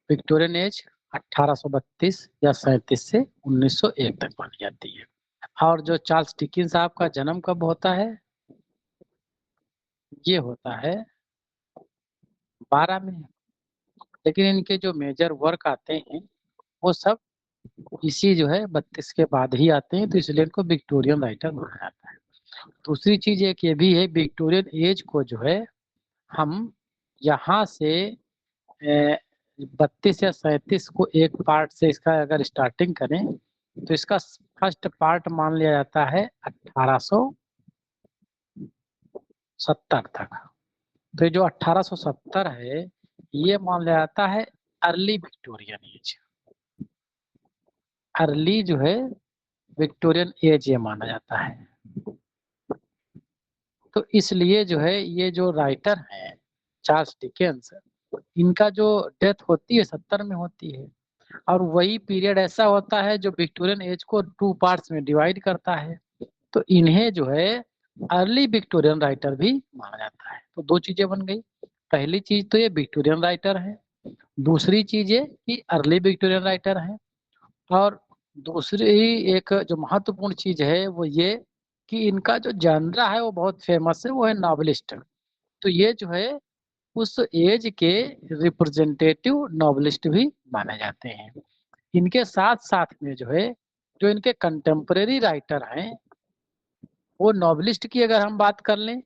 Victorian age 1832 या 37 से 1901 तक मानी जाती है। और जो चार्ल्स डिकिंस साहब का जन्म कब होता है? ये होता है 12 में। लेकिन इनके जो मेजर वर्क आते हैं वो सब इसी जो है 32 के बाद ही आते हैं, तो इसलिए इनको विक्टोरियन राइटर माना जाता है। दूसरी चीज एक ये भी है, विक्टोरियन एज को जो है हम यहाँ से 32 या 37 को एक पार्ट से इसका अगर स्टार्टिंग करें तो इसका फर्स्ट पार्ट मान लिया जाता है 1870 तक। तो जो 1870 है ये मान लिया जाता है अर्ली विक्टोरियन एज। अर्ली जो है विक्टोरियन एज ये माना जाता है। तो इसलिए जो है ये जो राइटर हैं चार्ल्स डिकेंस, इनका जो डेथ होती है 70 में होती है। और वही पीरियड ऐसा होता है जो विक्टोरियन एज को 2 पार्ट्स में डिवाइड करता है। तो इन्हें जो है अर्ली विक्टोरियन राइटर भी माना जाता है। तो दो चीजें बन गई, पहली चीज तो ये विक्टोरियन राइटर है, दूसरी चीज ये कि अर्ली विक्टोरियन राइटर है। और दूसरी एक जो महत्वपूर्ण चीज है वो ये कि इनका जो जनरा है वो बहुत फेमस है, वो है नॉवेलिस्ट। तो ये जो है उस एज के रिप्रेजेंटेटिव नॉवेलिस्ट भी माने जाते हैं। इनके साथ साथ में जो है जो इनके कंटेम्परेरी राइटर हैं वो नॉवेलिस्ट की अगर हम बात कर लें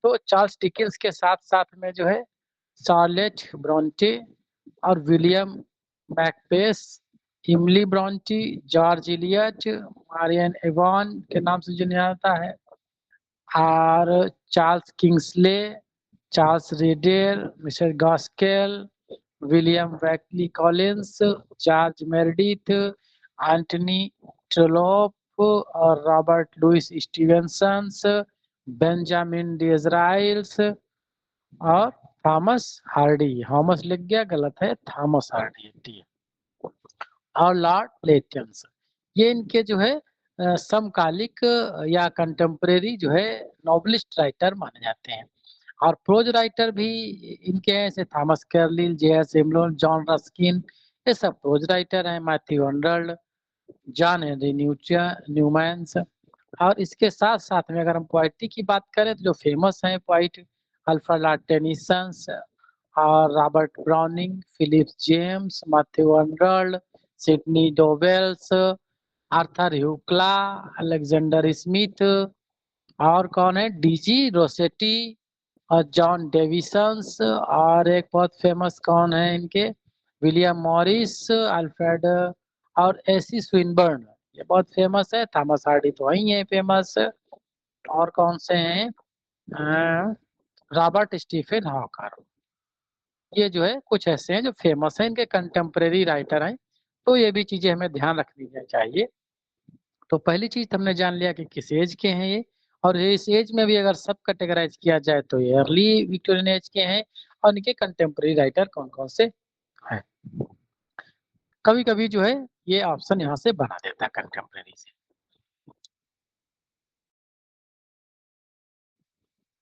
तो चार्ल्स डिकेंस के साथ साथ में जो है चार्लेट ब्रॉन्टे और William Macbeth, Emily Bronte, George Eliot, Marian Evans के नाम से जिन्हें आता है, और Charles Kingsley, Charles Reade, Mister Gaskell, William वैकली Collins, George Meredith, Anthony Trollope और Robert Louis Stevenson, Benjamin Disraeli और थॉमस हार्डी। थॉमस लिख गया, गलत है, थॉमस हार्डी और लॉर्ड लेटेंस। ये इनके जो है समकालिक या कंटेम्परेरी जो है नॉवेलिस्ट राइटर माने जाते हैं। और प्रोज राइटर भी इनके हैं, जैसे थॉमस कैरलिल, जे.एस. इमलोन, जॉन रस्किन, ये सब प्रोज राइटर हैं। Matthew Arnold, John Henry Newman's. और इसके साथ साथ में अगर हम पोइट्री की बात करें तो जो फेमस हैं पोइट अल्फ्रेड लॉर्ड टेनिसन और Robert Browning, Philip James, Matthew Arnold, Sydney डोवेल्स, आर्थर ह्यूक्ला, अलेक्जेंडर स्मिथ, और कौन है डीजी रोसेटी और जॉन डेविसन्स। और एक बहुत फेमस कौन है इनके, विलियम मॉरिस, अल्फ्रेड और एसी स्विनबर्न, ये बहुत फेमस है। थॉमस हार्डी तो वही है फेमस। और कौन से हैं, रॉबर्ट स्टीफन हॉकर। ये जो है कुछ ऐसे हैं जो फेमस हैं, इनके कंटेम्परेरी राइटर हैं। तो ये भी चीजें हमें ध्यान रखनी चाहिए। तो पहली चीज हमने जान लिया कि किस एज के हैं ये, और इस एज में भी अगर सब कैटेगराइज किया जाए तो ये अर्ली विक्टोरियन एज के हैं। और इनके कंटेम्परेरी राइटर कौन कौन से हैं, कभी कभी जो है ये ऑप्शन यहाँ से बना देता है कंटेम्परेरी से।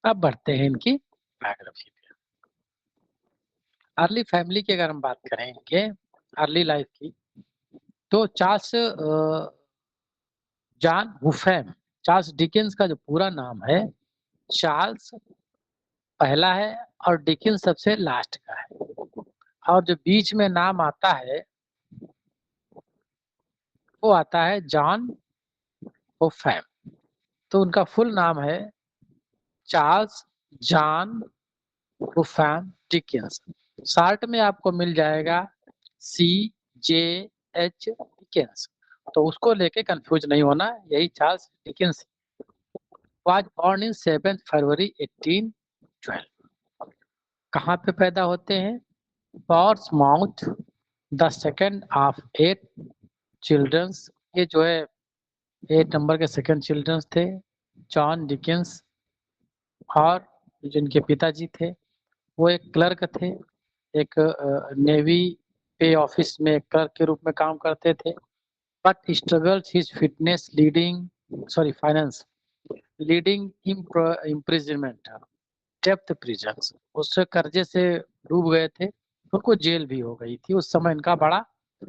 अब बढ़ते हैं इनकी बायोग्राफी पे। अर्ली फैमिली की अगर हम बात करें इनके अर्ली लाइफ की, तो चार्ल्स जॉन वुफेम, चार्ल्स डिकेंस का जो पूरा नाम है, चार्ल्स पहला है और डिकेंस सबसे लास्ट का है। और जो बीच में नाम आता है वो आता है जॉन वुफेम। तो उनका फुल नाम है चार्ल्स जॉन वुफेम डिकेंस। शॉर्ट में आपको मिल जाएगा CJH डिकेंस, तो उसको लेके कंफ्यूज नहीं होना, यही Charles Dickens. was born in 7 फरवरी 1812। कहाँ पे पैदा होते हैं, पॉर्ट्समाउथ, द सेकंड ऑफ 8 चिल्ड्रंस। ये जो है 8 नंबर के सेकंड चिल्ड्रंस थे जॉन डिकेंस। और जिनके पिताजी थे वो एक क्लर्क थे, एक नेवी पे ऑफिस में क्लर्क के रूप में काम करते थे। But struggles his fitness leading, sorry finance, leading imprisonment, depth prisons, उससे कर्जे से डूब गए थे, उनको जेल भी हो गई थी। उस समय इनका बड़ा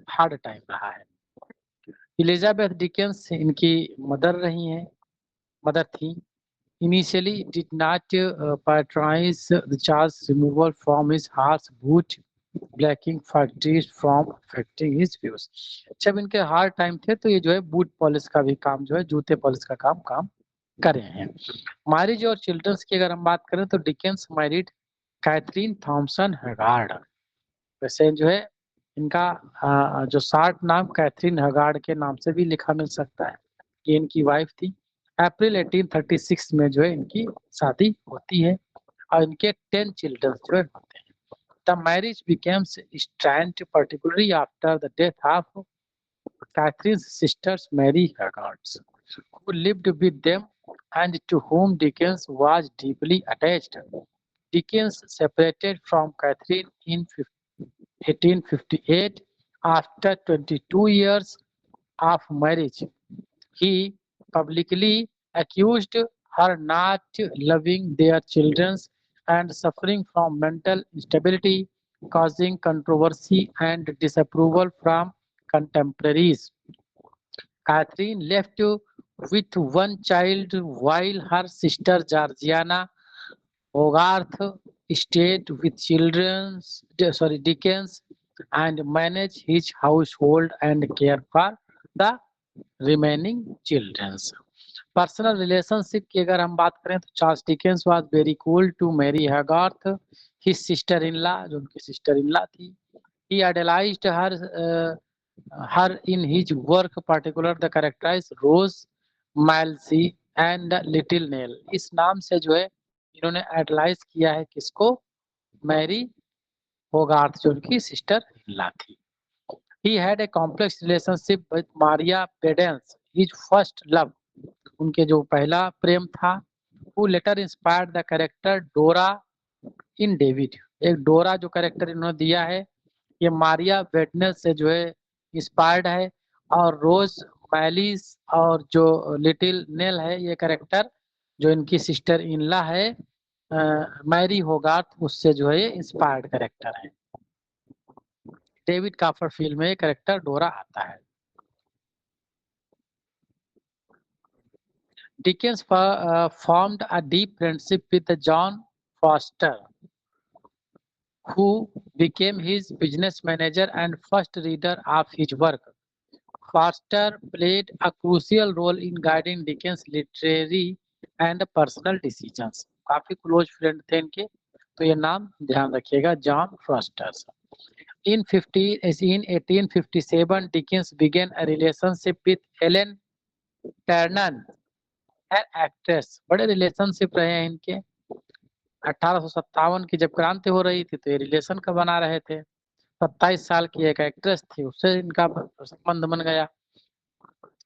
हार्ड टाइम रहा है। एलिजाबेथ डिकेंस इनकी मदर रही हैं, मदर थी। Initially did not patronize the Charles' removal from his harsh boot blacking factories from affecting his views। जब इनके हार्ड टाइम थे तो ये जो है बूट पॉलिश का भी काम जो है, जूते पॉलिश का काम कर रहे हैं। मैरिज और चिल्ड्रंस की अगर हम बात करें तो Dickens married Catherine Thompson haggard. वैसे जो है इनका जो शार्ट नाम कैथरीन हैगार्ड के नाम से भी लिखा मिल सकता है। ये इनकी वाइफ थी। अप्रैल 1836 में जो है इनकी शादी होती है और इनके 10 चिल्ड्रन जो है होते हैं। The marriage becomes strained particularly after the death of Catherine's sisters Mary Haggard, who lived with them and to whom Dickens was deeply attached. Dickens separated from Catherine in 1858 after 22 years of marriage. He publicly accused her not loving their children and suffering from mental instability, causing controversy and disapproval from contemporaries. Catherine left with one child while her sister Georgiana Hogarth stayed with Dickens and managed his household and care for the remaining children. Personal relationship की अगर हम बात करें तो Charles Dickens was very cool to Mary Hogarth, his sister in law, जो उनकी sister in law थी। He idealised her in his work, particular the characterise Rose, Maylie and Little Nell. इस नाम से जो है इन्होंने आइडलाइज किया है किसको? मैरी होगार्थ, जो उनकी सिस्टर इन लॉ थी। He had a complex relationship with Maria Prudence, his first love, उनके जो पहला प्रेम था। Who later inspired the character Dora in David। एक डोरा जो कैरेक्टर इन्होंने दिया है ये मारिया वेडनेस से जो है इंस्पायर्ड है, और रोज मैलिस और जो लिटिल नेल है ये कैरेक्टर जो इनकी सिस्टर इनला है मैरी होगार्थ, उससे जो है ये इंस्पायर्ड कैरेक्टर है। डेविड कॉपरफील्ड में ये कैरेक्टर डोरा आता है। Dickens formed a deep friendship with John Foster, who became his business manager and first reader of his work. Foster played a crucial role in guiding Dickens' literary and personal decisions. काफी close friend थे इनके, तो ये नाम ध्यान रखिएगा, John foster. In 1857, Dickens began a relationship with Helen Ternan, an actress। बड़े relationship रहे हैं इनके। 1857 की जब क्रांति हो रही थी तो ये रिलेशन का बना रहे थे। 27 साल की एक एक्ट्रेस थी, उससे इनका संबंध बन गया।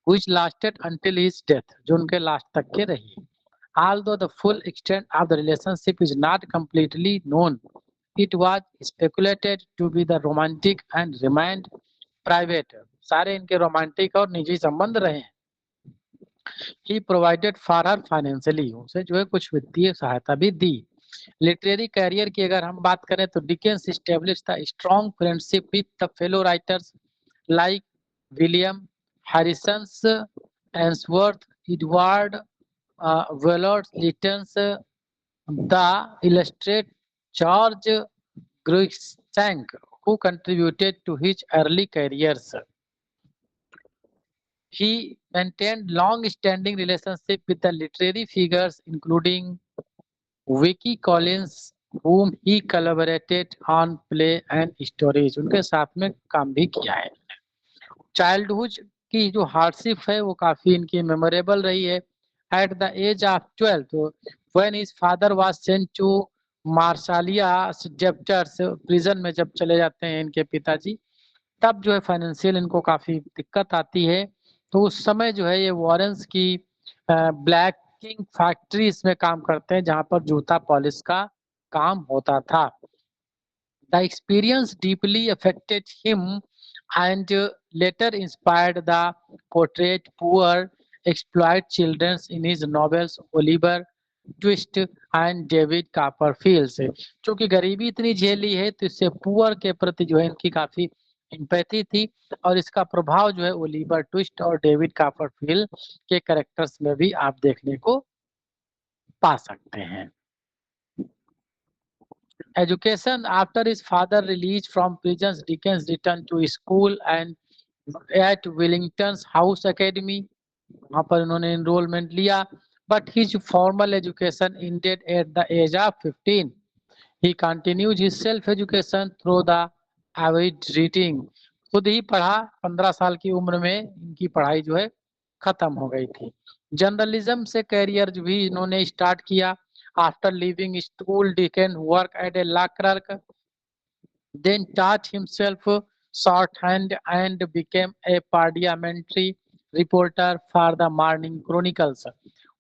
which lasted until his death, जो उनके लास्ट तक के रही। Although the full extent of the relationship is not completely known, it was speculated to be the romantic and remained private। सारे इनके रोमांटिक और निजी संबंध रहे हैं। He provided for her financially, उसे जो है कुछ वित्तीय सहायता भी दी। लिटरेरी कैरियर की अगर हम बात करें तो Dickens established a strong friendship with the fellow writers like William Harrison, Ainsworth, Edward Willard Lytton, the illustrated George Cruikshank, who contributed to his early careers. He maintained long-standing relationship with the literary figures including Vicky Collins, whom he collaborated on play and stories। उनके साथ में काम भी किया है। Childhood की जो hardship है वो काफी इनकी मेमोरेबल रही है। At the age of 12 when his father was sent to Marshalsea debtors, prison में जब चले जाते हैं इनके पिताजी, तब जो है फाइनेंशियल इनको काफी दिक्कत आती है। तो उस समय जो है ये वॉरेंस की ब्लैकिंग फैक्ट्रीज में काम करते हैं जहां पर जूता पॉलिश का काम होता था। The experience deeply affected him and later inspired the portrait poor exploited children in his novels Oliver twist and David Copperfield से। क्योंकि गरीबी इतनी झेली है तो इससे पुअर के प्रति जो है इनकी काफी एम्पैथी थी, और इसका प्रभाव जो है ओलिवर ट्विस्ट और डेविड कॉपरफील्ड के कैरेक्टर्स में भी आप देखने को पा सकते हैं। Education: after his father released from prison, Dickens returned to school and at Wellington's House Academy. वहाँ पर उन्होंने enrollment लिया, but his formal education ended at the age of 15. He continued his self-education through the avid reading. खुद ही पढ़ा, 15 साल की उम्र में इनकी पढ़ाई जो है खत्म हो गई थी। जर्नलिज्म से करियर भी इन्होंने स्टार्ट किया। After leaving school Dickens worked as a law clerk, then taught himself shorthand and became a parliamentary reporter for the Morning Chronicles.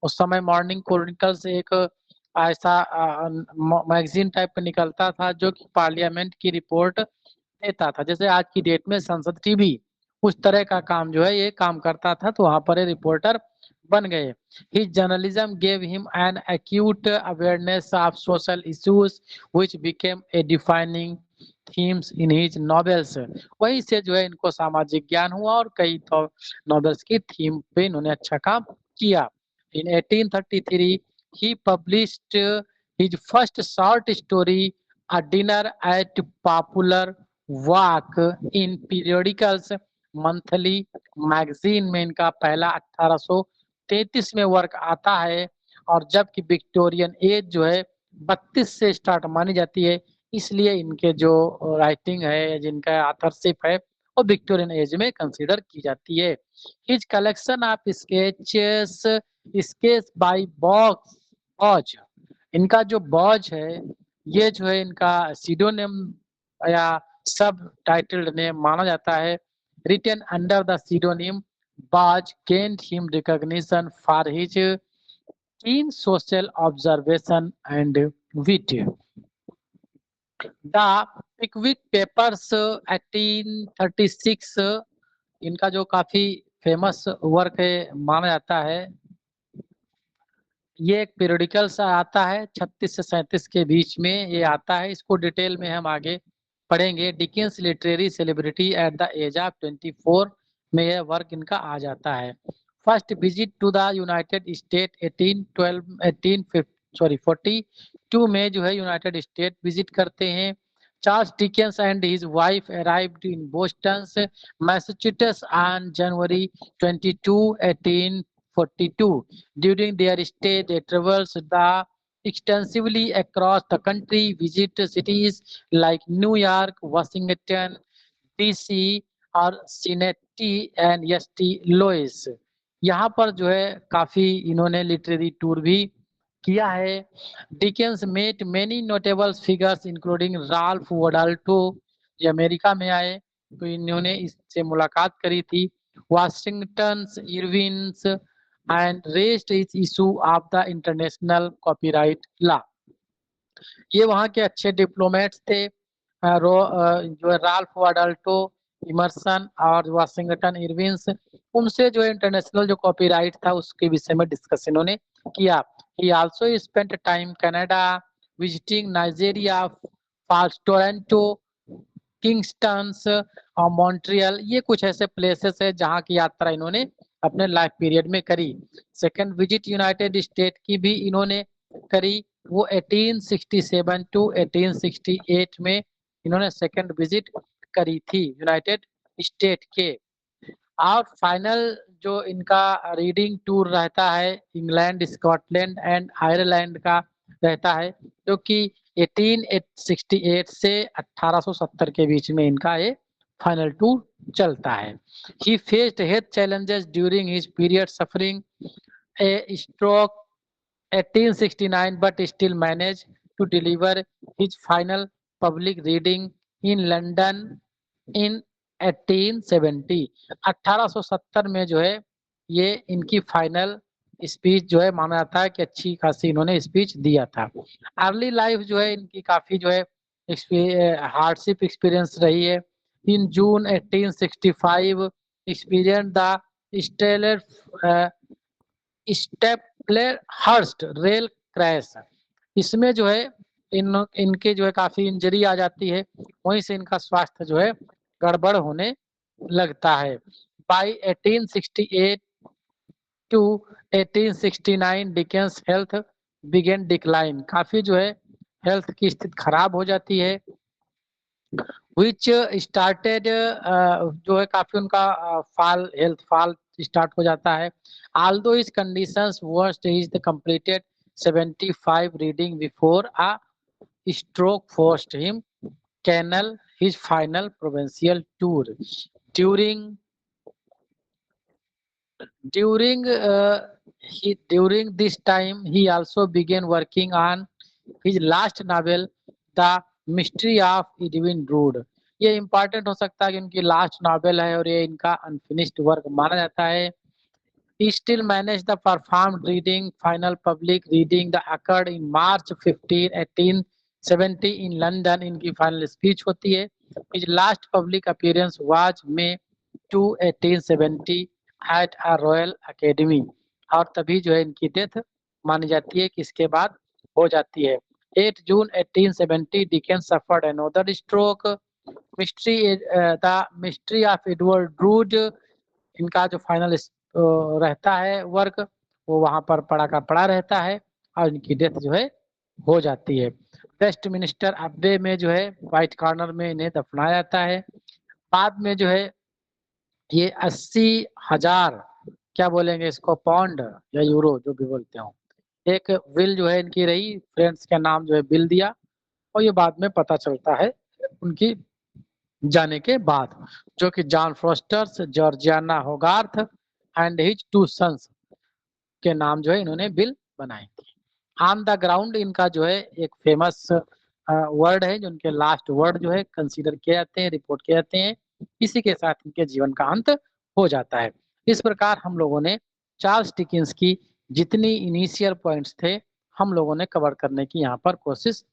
उस समय मॉर्निंग क्रॉनिकल्स एक ऐसा मैगजीन टाइप का निकलता था जो कि पार्लियामेंट की रिपोर्ट देता था। जैसे आज की डेट में संसद टीवी, उस तरह का काम जो है ये काम करता था, तो वहां पर ये रिपोर्टर बन गए। His journalism gave him an acute awareness of social issues which became a defining themes in his novels. वहीं से जो है इनको सामाजिक ज्ञान हुआ और कई तो नॉवेल्स की थीम पे इन्होंने अच्छा काम किया। In 1833 he published his first short story, A Dinner at Popular Walk, in periodicals monthly magazine में इनका पहला 1833 में वर्क आता है। और जबकि विक्टोरियन एज जो है 32 से स्टार्ट मानी जाती है, इसलिए इनके जो राइटिंग है, जिनका ऑथरशिप है, वो विक्टोरियन एज में कंसीडर की जाती है। His collection of sketches, sketch by Boz, इनका जो बॉज है, ये जो है इनका सीडोनेम या सब टाइटल्ड नेम माना जाता है। Written under the pseudonym Baj gained him recognition for his keen social observation and wit. The Pickwick Papers 1836 इनका जो काफी फेमस वर्क है माना जाता है। ये एक पीरियडिकल सा आता है, 36 से 37 के बीच में ये आता है। इसको डिटेल में हम आगे पढ़ेंगे। Dickens literary celebrity at the age of 24 में यह वर्क इनका आ जाता है। First visit to the United State 1842 में जो है यूनाइटेड स्टेट विजिट करते हैं। Charles Dickens and his wife arrived in Boston Massachusetts on January 22, 1842. During their stay, they traversed extensively across the country, visit cities like New York, Washington, DC और सिनेटी and ST Louis. यहाँ पर जो है काफी इन्होंने literary tour भी किया है। Dickens met many notable figures including Ralph Waldo, ये अमेरिका में आए तो इन्होंने इससे मुलाकात करी थी। Washington Irving and raised its issue of the international copyright law. ये वहाँ के अच्छे डिप्लोमेट्स थे। जो राल्फ वाडल्टो, इमर्सन और वाशिंगटन इरविन्स, उनसे जो इंटरनेशनल जो कॉपीराइट था उसके विषय में डिस्कस इन्होंने किया। He also spent time Canada, visiting Nigeria, Falls, Toronto, Kingston और मॉन्ट्रियल। ये कुछ ऐसे प्लेसेस है जहाँ की यात्रा इन्होंने अपने लाइफ पीरियड में करी। सेकंड विजिट यूनाइटेड स्टेट की भी इन्होंने करी, वो 1867 टू 1868 में इन्होंने सेकंड विजिट करी थी यूनाइटेड स्टेट के। और फाइनल जो इनका रीडिंग टूर रहता है इंग्लैंड, स्कॉटलैंड एंड आयरलैंड का रहता है, जो कि 1868 से 1870 के बीच में इनका ये फाइनल टूर चलता है। He faced health challenges during his period, suffering a stroke 1869, but still managed to deliver his final public reading in London in 1870। 1870 में जो है ये इनकी फाइनल स्पीच जो है माना जाता है कि अच्छी खासी इन्होंने स्पीच दिया था। अर्ली लाइफ जो है इनकी काफी जो है हार्डशिप एक्सपीरियंस रही है। In June 1865 experience the stellar Staplehurst rail crash. इसमें जो है इनके जो है काफ़ी इंजरी आ जाती है, वहीं से इनका स्वास्थ्य जो है गड़बड़ होने लगता है। By 1868 to 1869 Dickens health began decline, काफ़ी जो है हेल्थ की स्थिति खराब हो जाती है। व्हिच स्टार्टेड जो है काफ़ी उनका हेल्थ फॉल स्टार्ट हो जाता है। Although his conditions worst he is completed 75 reading before a stroke forced him cancel his final provincial tour. During during this time, he also began working on his last novel, The Mystery of Edwin Drood. ये important हो सकता है कि उनकी last novel है और ये इनका अनफिनिश्ड वर्क माना जाता है। He still managed the performed reading. Final public reading that occurred in March 15, 1870 in London. इनकी final speech होती है। His last public appearance was May 2, 1870 at a Royal Academy. और तभी जो है इनकी डेथ मानी जाती है कि इसके बाद हो जाती है। 8 June 1870 Dickens suffered another stroke. The Mystery of Edward Drood, इनका जो फाइनल रहता है वर्क, वो वहाँ पर पड़ा का पड़ा रहता है और इनकी डेथ जो है हो जाती है। वेस्टमिनिस्टर अब्बे में जो है व्हाइट कॉर्नर में इन्हें दफनाया जाता है। बाद में जो है ये 80,000 क्या बोलेंगे इसको, पाउंड या यूरो जो भी बोलते हो, एक विल जो है इनकी रही, फ्रेंड्स का नाम जो है बिल दिया, और ये बाद में पता चलता है उनकी जाने के बाद, जो कि John Forster's, Georgiana Hogarth and his 2 sons के नाम जो है इन्होंने बिल बनाई थी। ऑन द ग्राउंड इनका जो है एक फेमस वर्ड है, जो उनके लास्ट वर्ड जो है कंसीडर किए जाते हैं, रिपोर्ट किए जाते हैं। इसी के साथ इनके जीवन का अंत हो जाता है। इस प्रकार हम लोगों ने चार्ल्स डिकेंस की जितनी इनिशियल पॉइंट्स थे, हम लोगों ने कवर करने की यहाँ पर कोशिश